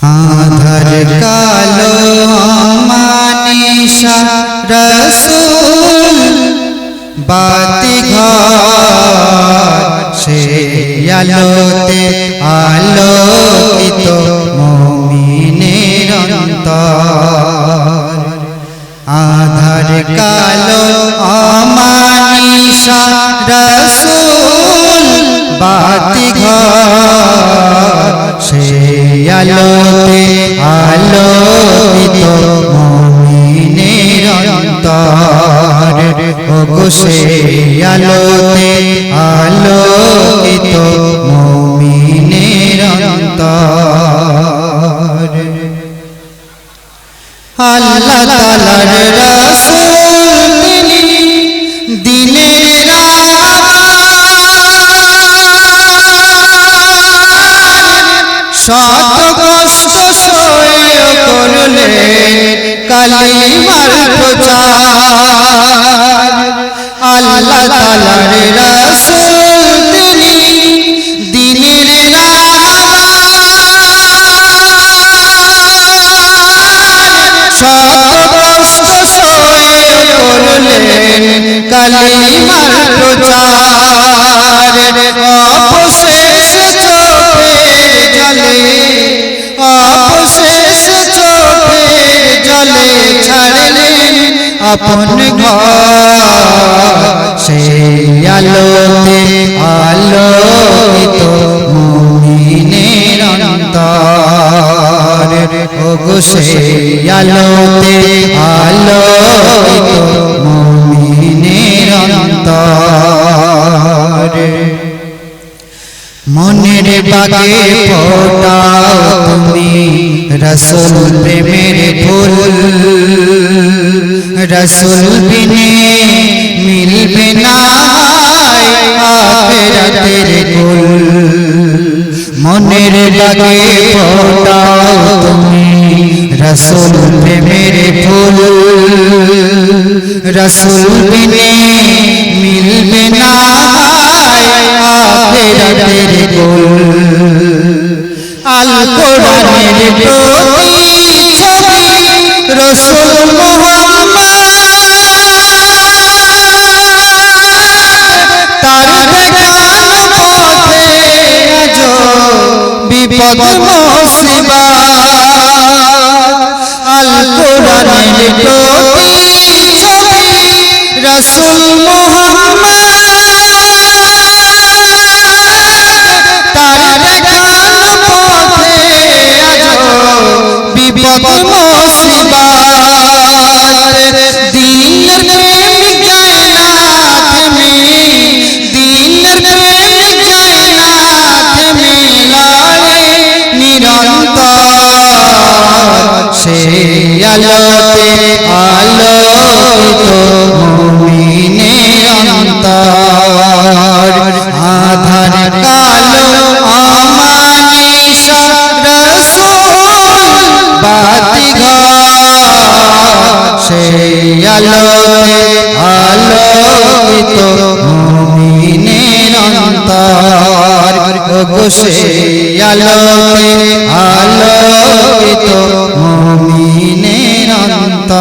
আধার কালো মানিশা রসুল বাতি ঘর সে আলোতে আলোকিত মুমিনের অন্তর। আধার কালো মানিশা রসুল বাতি ঘর সে আলোতে আলোকিত মুমিনের অন্তর। ওগো সে আলোতে আলোকিত মুমিনের অন্তর। আল্লাহ তাআলার রাসূল তিনি দিনের শত কষ্ট সয়ে করলেন কালিমার প্রচার। আল্লাহ তাআলার রাসূল তিনি দিনের শত কষ্ট সয়ে করলেন কালিমার প্রচার। অবশেষে চোখের জলে অবশেষে চোখের জলে ছাড়লেন আপন ঘর সেই আলোতে আলোকিত মুমিনের অন্তর। ওগো সেই আলোতে আলোকিত মুমিনের অন্তর। মনের বাগে ফোটাও তুমি রসুল প্রেমের ফুল। রসুল বিনে মিলবে না আখিরাতের কুল। মনের বাগে ফোটাও তুমি রসুল প্রেমের ফুল। রসুল বিনে মিলবে না আখিরাতের কুল। আল কোরআনের প্রতিচ্ছবি রসুল মুহাম্মদ তার দেখানো পথে আজ বিপদ মুসিবত। আল কোরআনের প্রতিচ্ছবি রসুল মুহাম্মদ তার দেখানো পথে আজ বিপদ মুসিবত। দিনের প্রেমিক যায় না থেমে, দিনের প্রেমিক যায় না থেমে, লড়ে নিরন্তর সেই আলোতে আলোকিত মুমিনের অন্তর। আধার কালো অমানিশা রসুল বাতি ঘর সেই আলোতে আলোকিত মুমিনের অন্তর। ওগো সেই আলোতে আলোকিত মুমিনের অন্তর।